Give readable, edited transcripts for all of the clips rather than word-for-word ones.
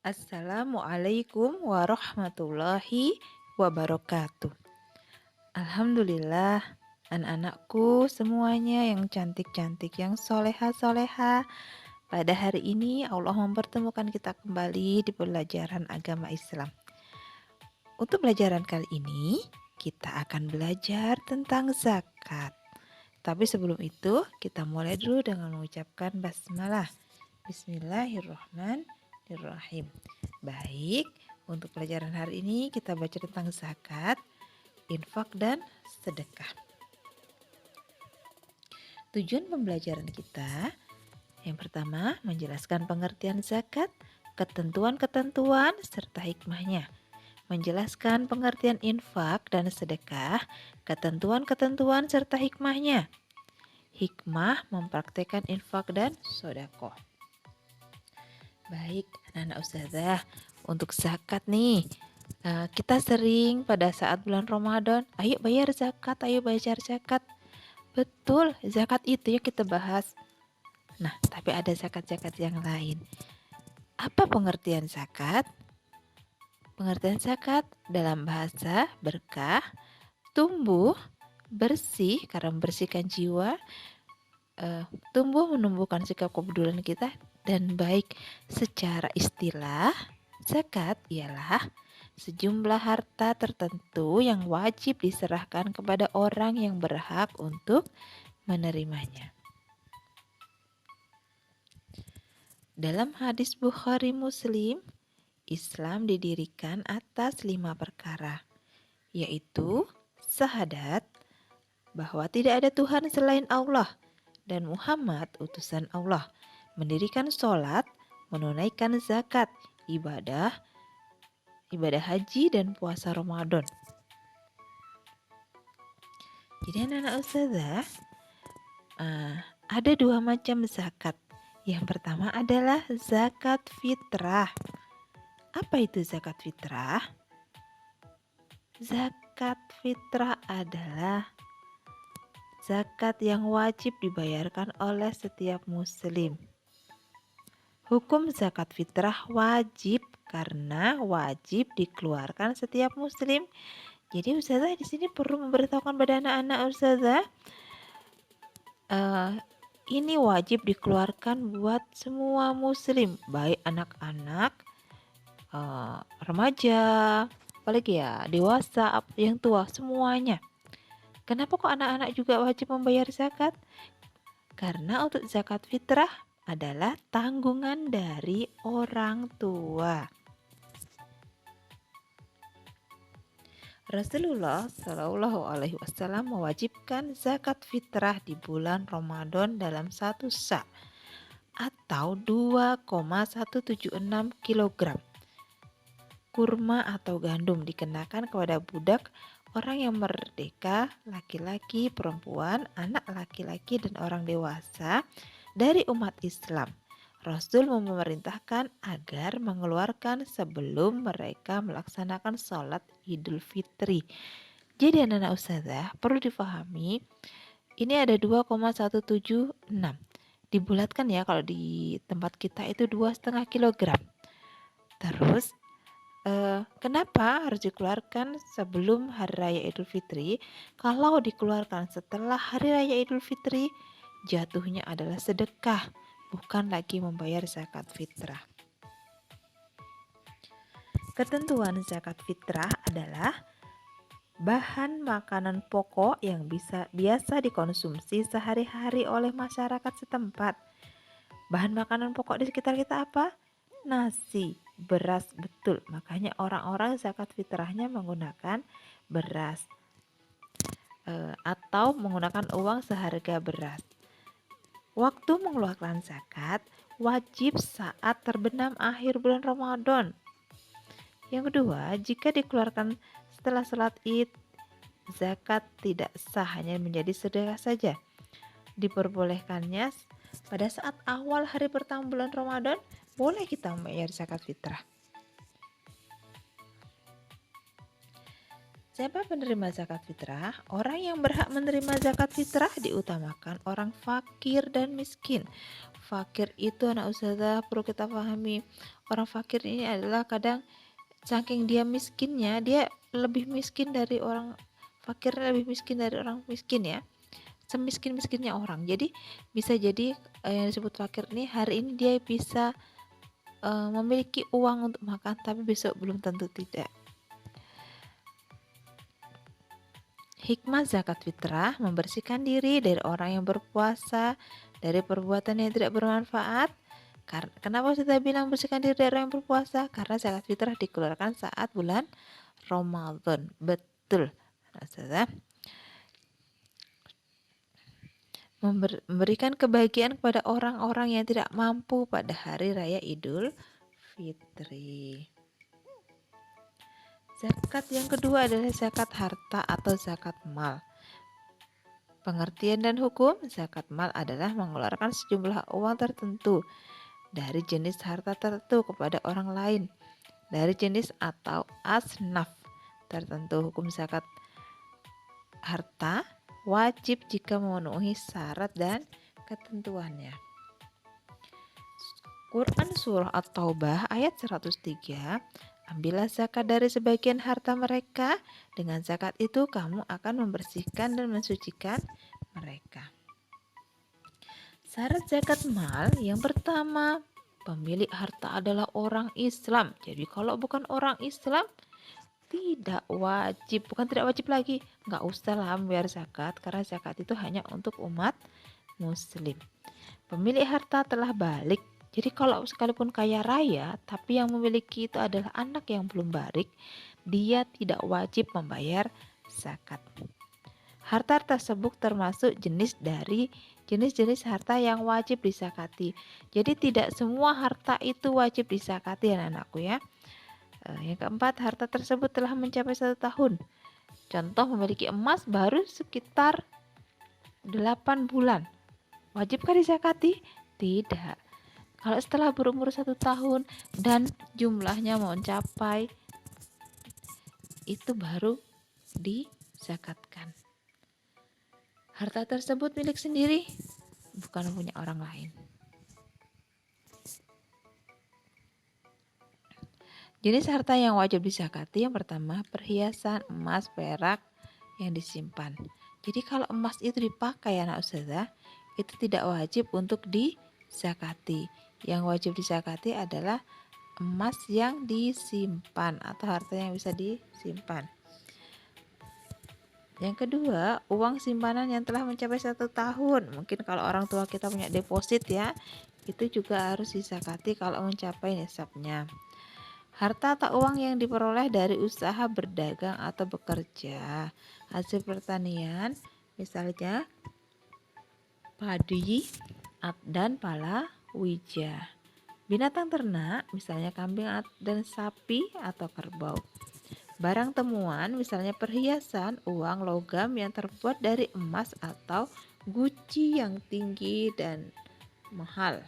Assalamualaikum warahmatullahi wabarakatuh. Alhamdulillah, anak-anakku semuanya yang cantik-cantik, yang soleha-soleha. Pada hari ini Allah mempertemukan kita kembali di pelajaran agama Islam. Untuk pelajaran kali ini, kita akan belajar tentang zakat. Tapi sebelum itu, kita mulai dulu dengan mengucapkan basmalah. Bismillahirrahmanirrahim. Baik, untuk pelajaran hari ini kita baca tentang zakat, infak, dan sedekah. Tujuan pembelajaran kita, yang pertama, menjelaskan pengertian zakat, ketentuan-ketentuan, serta hikmahnya. Menjelaskan pengertian infak dan sedekah, ketentuan-ketentuan, serta hikmahnya. Hikmah mempraktekkan infak dan sedekah. Baik, anak-anak ustazah, untuk zakat nih, kita sering pada saat bulan Ramadan, ayo bayar zakat, ayo bayar zakat. Betul, zakat itu yang kita bahas. Nah, tapi ada zakat-zakat yang lain. Apa pengertian zakat? Pengertian zakat dalam bahasa berkah, tumbuh, bersih karena membersihkan jiwa, tumbuh menumbuhkan sikap kepedulian kita, dan baik. Secara istilah, zakat ialah sejumlah harta tertentu yang wajib diserahkan kepada orang yang berhak untuk menerimanya. Dalam hadis Bukhari Muslim, Islam didirikan atas 5 perkara, yaitu syahadat bahwa tidak ada Tuhan selain Allah dan Muhammad utusan Allah, mendirikan sholat, menunaikan zakat, ibadah haji, dan puasa Ramadan. Jadi anak-anak ustazah, ada 2 macam zakat. Yang pertama adalah zakat fitrah. Apa itu zakat fitrah? Zakat fitrah adalah zakat yang wajib dibayarkan oleh setiap muslim. Hukum zakat fitrah wajib karena wajib dikeluarkan setiap muslim. Jadi ustazah di sini perlu memberitahukan pada anak-anak ustazah, ini wajib dikeluarkan buat semua muslim, baik anak-anak, remaja, apalagi ya dewasa, yang tua, semuanya. Kenapa kok anak-anak juga wajib membayar zakat? Karena untuk zakat fitrah adalah tanggungan dari orang tua. Rasulullah Shallallahu Alaihi Wasallam mewajibkan zakat fitrah di bulan Ramadan dalam 1 sa' atau 2,176 kg kurma atau gandum dikenakan kepada budak, orang yang merdeka, laki-laki, perempuan, anak laki-laki, dan orang dewasa dari umat Islam. Rasul memerintahkan agar mengeluarkan sebelum mereka melaksanakan sholat Idul Fitri. Jadi anak-anak ustazah perlu difahami, ini ada 2,176. Dibulatkan ya, kalau di tempat kita itu 2,5 kg. Terus kenapa harus dikeluarkan sebelum Hari Raya Idul Fitri? Kalau dikeluarkan setelah Hari Raya Idul Fitri, jatuhnya adalah sedekah, bukan lagi membayar zakat fitrah. Ketentuan zakat fitrah adalah bahan makanan pokok yang biasa dikonsumsi sehari-hari oleh masyarakat setempat. Bahan makanan pokok di sekitar kita apa? Nasi, beras, betul. Makanya orang-orang zakat fitrahnya menggunakan beras atau menggunakan uang seharga beras. Waktu mengeluarkan zakat wajib saat terbenam akhir bulan Ramadan. Yang kedua, jika dikeluarkan setelah sholat Id, zakat tidak sah, hanya menjadi sedekah saja. Diperbolehkannya pada saat awal hari pertama bulan Ramadan, boleh kita membayar zakat fitrah. Siapa penerima zakat fitrah? Orang yang berhak menerima zakat fitrah diutamakan orang fakir dan miskin. fakir itu anak ustazah perlu kita pahami. Orang fakir ini adalah kadang saking dia miskinnya, dia lebih miskin dari orang fakir, lebih miskin dari orang miskin ya. Semiskin-miskinnya orang. Jadi bisa jadi yang disebut fakir ini hari ini dia bisa memiliki uang untuk makan, tapi besok belum tentu tidak. Hikmah zakat fitrah membersihkan diri dari orang yang berpuasa, dari perbuatan yang tidak bermanfaat. Kenapa kita bilang bersihkan diri dari orang yang berpuasa? Karena zakat fitrah dikeluarkan saat bulan Ramadan. Betul. Memberikan kebahagiaan kepada orang-orang yang tidak mampu pada hari raya Idul Fitri. Zakat yang kedua adalah zakat harta atau zakat mal. Pengertian dan hukum, zakat mal adalah mengeluarkan sejumlah uang tertentu dari jenis harta tertentu kepada orang lain, dari jenis atau asnaf tertentu. Hukum zakat harta wajib jika memenuhi syarat dan ketentuannya. Quran Surah At-Taubah ayat 103, ambillah zakat dari sebagian harta mereka, dengan zakat itu kamu akan membersihkan dan mensucikan mereka. Syarat zakat mal yang pertama, pemilik harta adalah orang Islam. Jadi kalau bukan orang Islam, tidak wajib, bukan tidak wajib lagi, nggak usah lah membayar zakat, karena zakat itu hanya untuk umat muslim. Pemilik harta telah balik. Jadi kalau sekalipun kaya raya, tapi yang memiliki itu adalah anak yang belum balik, dia tidak wajib membayar zakat. Harta tersebut termasuk jenis-jenis harta yang wajib disakati. Jadi tidak semua harta itu wajib disakati anak-anakku ya. Yang keempat, harta tersebut telah mencapai 1 tahun. Contoh memiliki emas baru sekitar 8 bulan. Wajibkah disakati? Tidak. Kalau setelah berumur 1 tahun dan jumlahnya mencapai, itu baru dizakatkan. Harta tersebut milik sendiri, bukan punya orang lain. Jenis harta yang wajib dizakati yang pertama, perhiasan, emas, perak yang disimpan. Jadi kalau emas itu dipakai anak ustazah, itu tidak wajib untuk dizakati. Yang wajib dizakati adalah emas yang disimpan atau harta yang bisa disimpan. Yang kedua, uang simpanan yang telah mencapai 1 tahun. Mungkin kalau orang tua kita punya deposit ya, itu juga harus dizakati kalau mencapai nisabnya. Harta atau uang yang diperoleh dari usaha berdagang atau bekerja, hasil pertanian, misalnya padi dan palawija. Binatang ternak, misalnya kambing dan sapi atau kerbau. Barang temuan, misalnya perhiasan, uang logam yang terbuat dari emas atau guci yang tinggi dan mahal.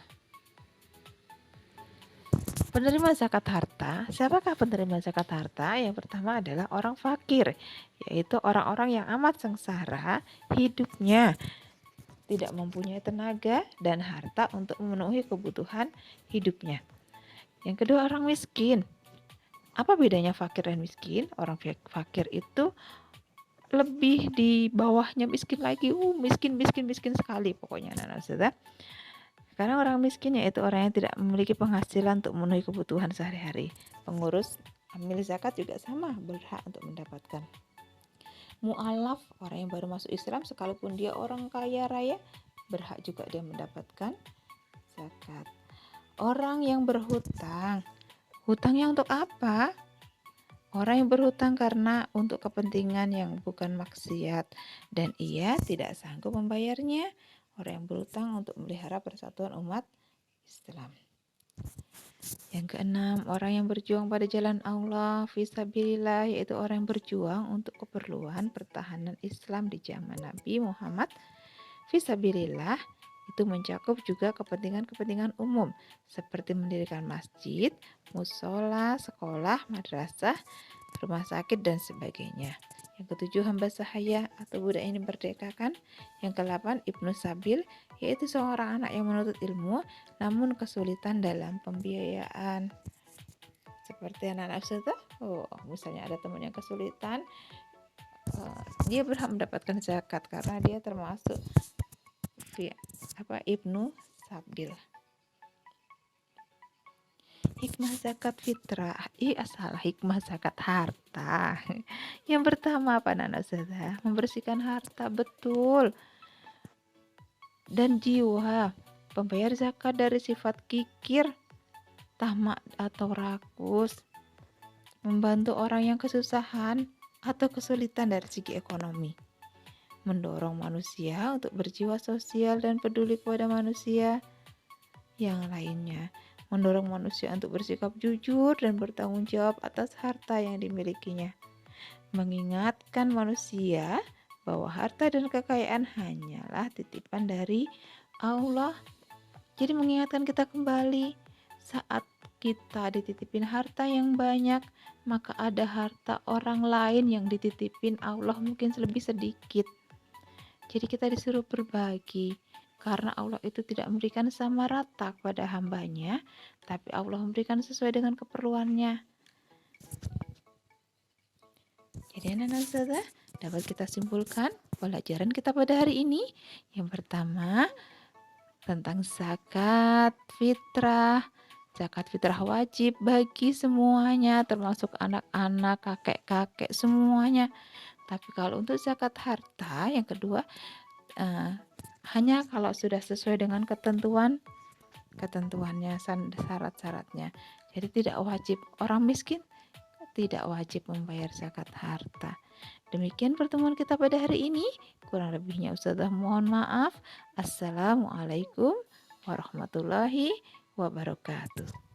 Penerima zakat harta, siapakah penerima zakat harta? Yang pertama adalah orang fakir, yaitu orang-orang yang amat sengsara hidupnya, tidak mempunyai tenaga dan harta untuk memenuhi kebutuhan hidupnya. Yang kedua, orang miskin. Apa bedanya fakir dan miskin? Orang fakir itu lebih di bawahnya miskin lagi. Miskin sekali pokoknya anak-anak saudara. Karena orang miskin yaitu orang yang tidak memiliki penghasilan untuk memenuhi kebutuhan sehari-hari. Pengurus amil zakat juga sama, berhak untuk mendapatkan. Mu'alaf, orang yang baru masuk Islam sekalipun dia orang kaya raya, berhak juga dia mendapatkan zakat. Orang yang berhutang, hutangnya untuk apa? Orang yang berhutang karena untuk kepentingan yang bukan maksiat dan ia tidak sanggup membayarnya. Orang yang berhutang untuk memelihara persatuan umat Islam. Yang keenam, orang yang berjuang pada jalan Allah fisabilillah, yaitu orang yang berjuang untuk keperluan pertahanan Islam di zaman Nabi Muhammad. Fisabilillah itu mencakup juga kepentingan-kepentingan umum seperti mendirikan masjid, musola, sekolah, madrasah, rumah sakit dan sebagainya. Yang ketujuh, hamba sahaya atau budak yang diperdekakan. Yang ke-8, Ibnu Sabil, yaitu seorang anak yang menuntut ilmu namun kesulitan dalam pembiayaan. Seperti anak-anak ustazah, misalnya ada teman yang kesulitan, dia berhak mendapatkan zakat karena dia termasuk Ibnu Sabil. Hikmah zakat fitrah, hikmah zakat harta. Yang pertama apa anak-anak ustazah? Membersihkan harta, betul, dan jiwa. Pembayar zakat dari sifat kikir, tamak atau rakus, membantu orang yang kesusahan atau kesulitan dari segi ekonomi, mendorong manusia untuk berjiwa sosial dan peduli kepada manusia yang lainnya, mendorong manusia untuk bersikap jujur dan bertanggung jawab atas harta yang dimilikinya, mengingatkan manusia bahwa harta dan kekayaan hanyalah titipan dari Allah. Jadi mengingatkan kita kembali, saat kita dititipin harta yang banyak, maka ada harta orang lain yang dititipin Allah mungkin lebih sedikit. Jadi kita disuruh berbagi, karena Allah itu tidak memberikan sama rata kepada hambanya, tapi Allah memberikan sesuai dengan keperluannya. Jadi anak-anak ustazah, dapat kita simpulkan pelajaran kita pada hari ini. Yang pertama, tentang zakat fitrah. Zakat fitrah wajib bagi semuanya, termasuk anak-anak, kakek-kakek, semuanya. Tapi kalau untuk zakat harta, yang kedua, hanya kalau sudah sesuai dengan ketentuannya, syarat-syaratnya. Jadi tidak wajib, orang miskin tidak wajib membayar zakat harta. Demikian pertemuan kita pada hari ini. Kurang lebihnya ustazah mohon maaf. Assalamualaikum warahmatullahi wabarakatuh.